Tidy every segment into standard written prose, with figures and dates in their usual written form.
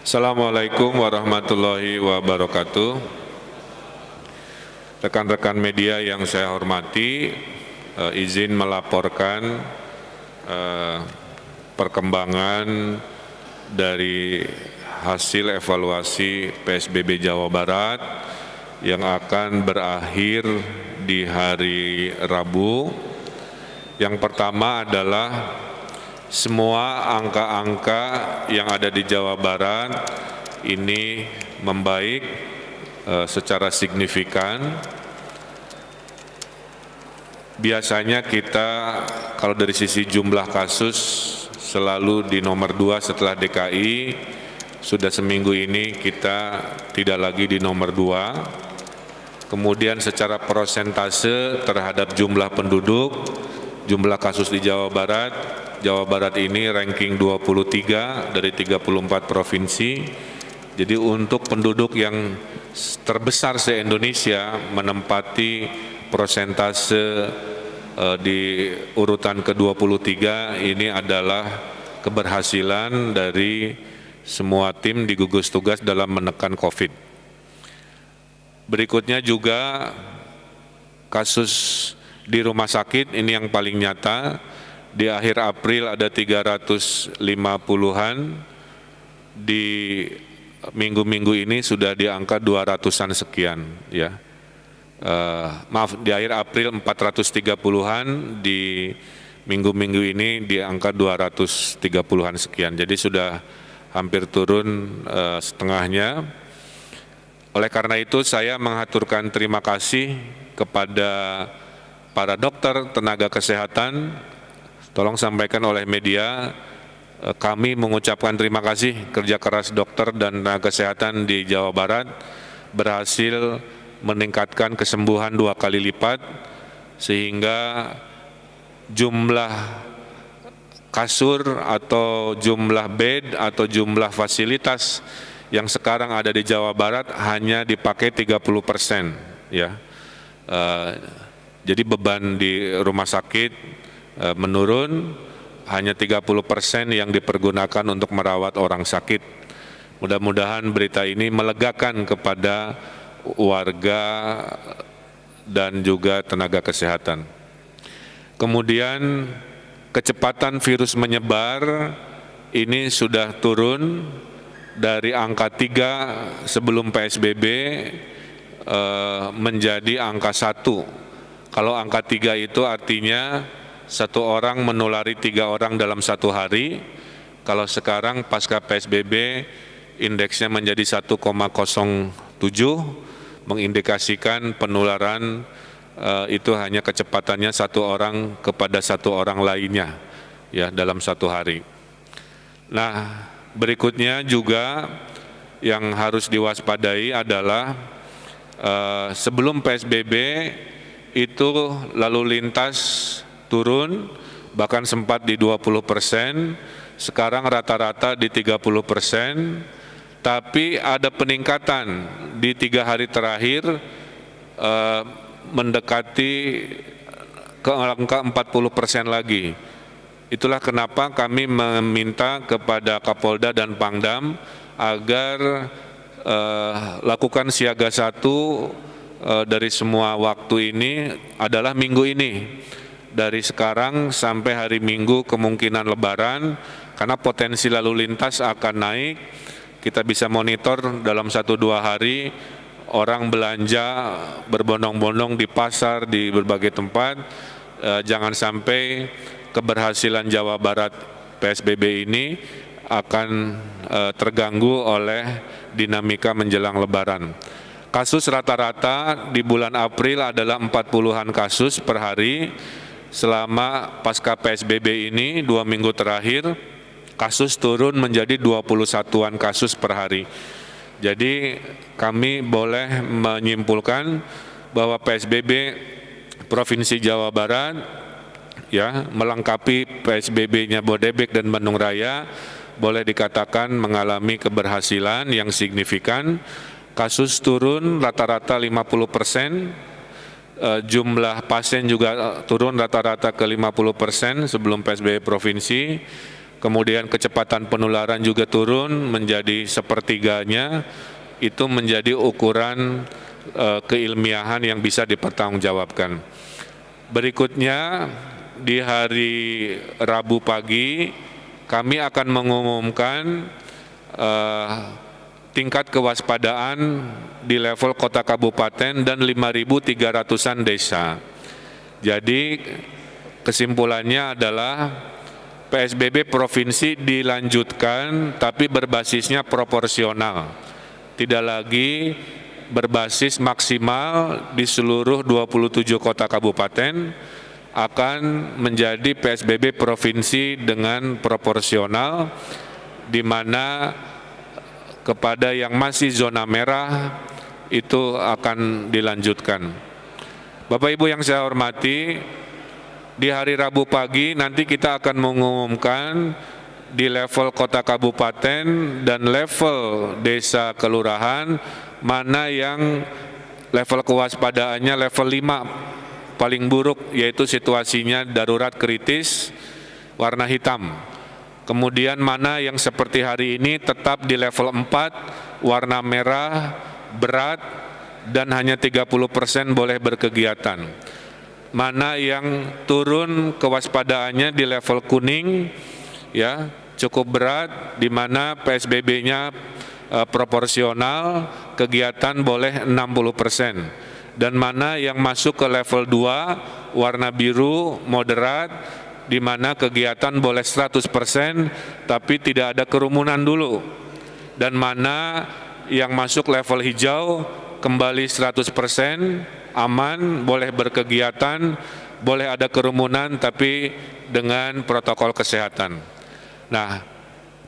Assalamualaikum warahmatullahi wabarakatuh. Rekan-rekan media yang saya hormati, izin melaporkan perkembangan dari hasil evaluasi PSBB Jawa Barat yang akan berakhir di hari Rabu. Yang pertama adalah semua angka-angka yang ada di Jawa Barat ini membaik secara signifikan. Biasanya kita kalau dari sisi jumlah kasus selalu di nomor 2 setelah DKI, sudah seminggu ini kita tidak lagi di nomor 2. Kemudian secara persentase terhadap jumlah penduduk, jumlah kasus di Jawa Barat ini ranking 23 dari 34 provinsi. Jadi untuk penduduk yang terbesar se-Indonesia menempati persentase di urutan ke-23, ini adalah keberhasilan dari semua tim di gugus tugas dalam menekan COVID. Berikutnya juga kasus di rumah sakit, ini yang paling nyata. Di akhir April ada 350-an, di minggu-minggu ini sudah di angka 200-an sekian. Ya. Di akhir April 430-an, di minggu-minggu ini di angka 230-an sekian. Jadi sudah hampir turun setengahnya. Oleh karena itu saya mengaturkan terima kasih kepada para dokter, tenaga kesehatan. Tolong sampaikan oleh media, kami mengucapkan terima kasih kerja keras dokter dan tenaga kesehatan di Jawa Barat berhasil meningkatkan kesembuhan 2 kali lipat, sehingga jumlah kasur atau jumlah bed atau jumlah fasilitas yang sekarang ada di Jawa Barat hanya dipakai 30%. Ya. Jadi beban di rumah sakit menurun, hanya 30% yang dipergunakan untuk merawat orang sakit. Mudah-mudahan berita ini melegakan kepada warga dan juga tenaga kesehatan. Kemudian kecepatan virus menyebar ini sudah turun dari angka 3 sebelum PSBB menjadi angka 1. Kalau angka 3 itu artinya 1 orang menulari 3 orang dalam 1 hari. Kalau sekarang pasca PSBB indeksnya menjadi 1,07, mengindikasikan penularan itu hanya kecepatannya 1 orang kepada 1 orang lainnya, ya, dalam 1 hari. Nah, berikutnya juga yang harus diwaspadai adalah sebelum PSBB itu lalu lintas turun, bahkan sempat di 20%, sekarang rata-rata di 30%, tapi ada peningkatan di 3 hari terakhir mendekati ke angka 40% lagi. Itulah kenapa kami meminta kepada Kapolda dan Pangdam agar lakukan siaga 1 dari semua waktu ini adalah minggu ini. Dari sekarang sampai hari Minggu kemungkinan Lebaran, karena potensi lalu lintas akan naik. Kita bisa monitor dalam 1-2 hari orang belanja berbondong-bondong di pasar, di berbagai tempat. Jangan sampai keberhasilan Jawa Barat PSBB ini akan terganggu oleh dinamika menjelang Lebaran. Kasus rata-rata di bulan April adalah 40-an kasus per hari. Selama pasca PSBB ini 2 minggu terakhir, kasus turun menjadi 21-an kasus per hari. Jadi kami boleh menyimpulkan bahwa PSBB Provinsi Jawa Barat, ya, melengkapi PSBB-nya Bodebek dan Bandung Raya, boleh dikatakan mengalami keberhasilan yang signifikan. Kasus turun rata-rata 50%. Jumlah pasien juga turun rata-rata ke 50% sebelum PSBB provinsi. kemudian kecepatan penularan juga turun menjadi sepertiganya, itu menjadi ukuran keilmiahan yang bisa dipertanggungjawabkan. Berikutnya, di hari Rabu pagi, kami akan mengumumkan tingkat kewaspadaan di level kota kabupaten dan 5.300-an desa. Jadi kesimpulannya adalah PSBB provinsi dilanjutkan tapi berbasisnya proporsional. Tidak lagi berbasis maksimal di seluruh 27 kota kabupaten, akan menjadi PSBB provinsi dengan proporsional, di mana kepada yang masih zona merah itu akan dilanjutkan. Bapak Ibu yang saya hormati, di hari Rabu pagi nanti kita akan mengumumkan di level kota kabupaten dan level desa kelurahan mana yang level kewaspadaannya level 5 paling buruk, yaitu situasinya darurat kritis warna hitam. Kemudian mana yang seperti hari ini tetap di level 4 warna merah berat dan hanya 30% boleh berkegiatan. Mana yang turun kewaspadaannya di level kuning, ya cukup berat, di mana PSBB-nya proporsional, kegiatan boleh 60%. Dan mana yang masuk ke level 2 warna biru moderat, di mana kegiatan boleh 100% tapi tidak ada kerumunan dulu. Dan mana yang masuk level hijau kembali 100% aman, boleh berkegiatan, boleh ada kerumunan tapi dengan protokol kesehatan. Nah,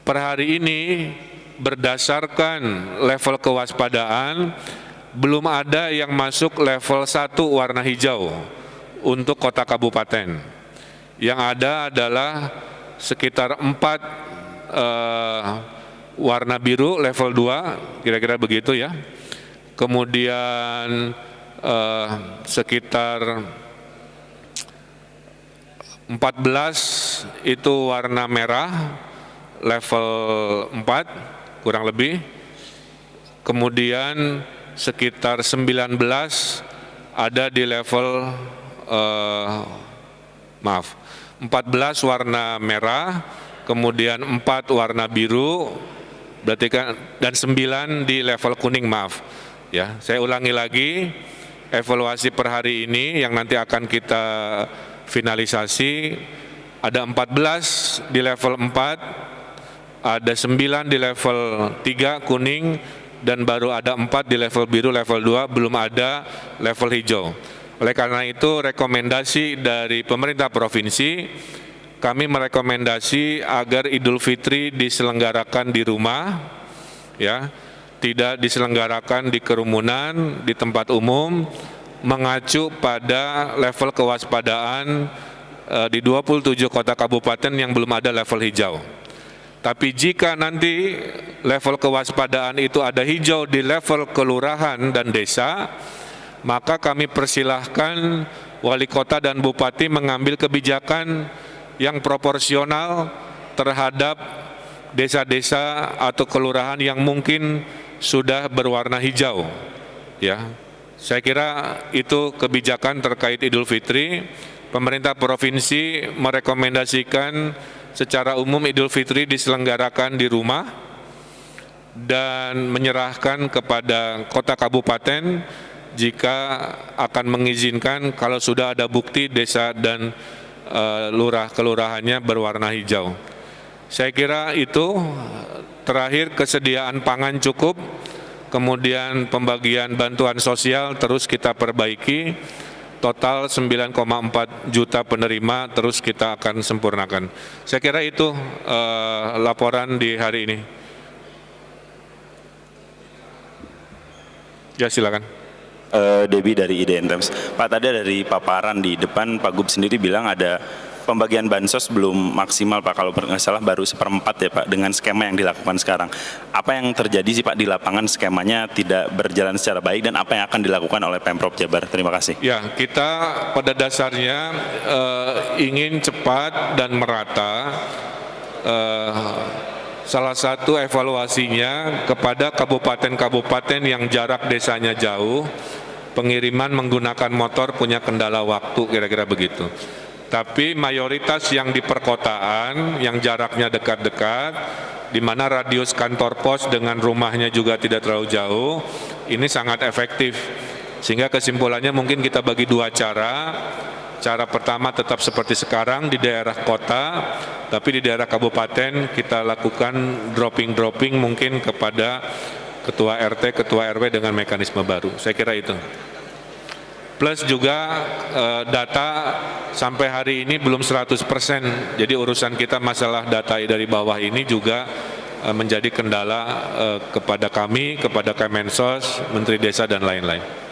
per hari ini berdasarkan level kewaspadaan belum ada yang masuk level 1 warna hijau untuk kota kabupaten. Yang ada adalah sekitar 4 warna biru level 2, kira-kira begitu ya. Kemudian sekitar 14 itu warna merah level 4 kurang lebih. Kemudian sekitar 19 ada di level 14 warna merah, kemudian 4 warna biru, berarti kan, dan 9 di level kuning, maaf. Ya, saya ulangi lagi, evaluasi per hari ini yang nanti akan kita finalisasi, ada 14 di level 4, ada 9 di level 3 kuning, dan baru ada 4 di level biru level 2, belum ada level hijau. Oleh karena itu rekomendasi dari pemerintah provinsi, kami merekomendasi agar Idul Fitri diselenggarakan di rumah, ya, tidak diselenggarakan di kerumunan, di tempat umum, mengacu pada level kewaspadaan di 27 kota kabupaten yang belum ada level hijau. Tapi jika nanti level kewaspadaan itu ada hijau di level kelurahan dan desa, maka kami persilahkan wali kota dan bupati mengambil kebijakan yang proporsional terhadap desa-desa atau kelurahan yang mungkin sudah berwarna hijau. Ya, saya kira itu kebijakan terkait Idul Fitri. Pemerintah provinsi merekomendasikan secara umum Idul Fitri diselenggarakan di rumah dan menyerahkan kepada kota kabupaten jika akan mengizinkan kalau sudah ada bukti desa dan lurah kelurahannya berwarna hijau. Saya kira itu. Terakhir, kesediaan pangan cukup, kemudian pembagian bantuan sosial terus kita perbaiki, total 9,4 juta penerima terus kita akan sempurnakan. Saya kira itu laporan di hari ini. Ya, silakan. Debbie dari IDN Times. Pak, tadi dari paparan di depan Pak Gub sendiri bilang ada pembagian bansos belum maksimal, Pak, kalau nggak salah baru 1/4 ya, Pak, dengan skema yang dilakukan sekarang. Apa yang terjadi sih, Pak, di lapangan skemanya tidak berjalan secara baik dan apa yang akan dilakukan oleh Pemprov Jabar? Terima kasih. Ya, kita pada dasarnya ingin cepat dan merata salah satu evaluasinya kepada kabupaten-kabupaten yang jarak desanya jauh, pengiriman menggunakan motor punya kendala waktu, kira-kira begitu. Tapi mayoritas yang di perkotaan, yang jaraknya dekat-dekat, di mana radius kantor pos dengan rumahnya juga tidak terlalu jauh, ini sangat efektif. Sehingga kesimpulannya mungkin kita bagi dua cara. Cara pertama tetap seperti sekarang di daerah kota, tapi di daerah kabupaten kita lakukan dropping mungkin kepada ketua RT, ketua RW dengan mekanisme baru. Saya kira itu. Plus juga data sampai hari ini belum 100%. Jadi urusan kita masalah data dari bawah ini juga menjadi kendala kepada kami, kepada Kemensos, Menteri Desa dan lain-lain.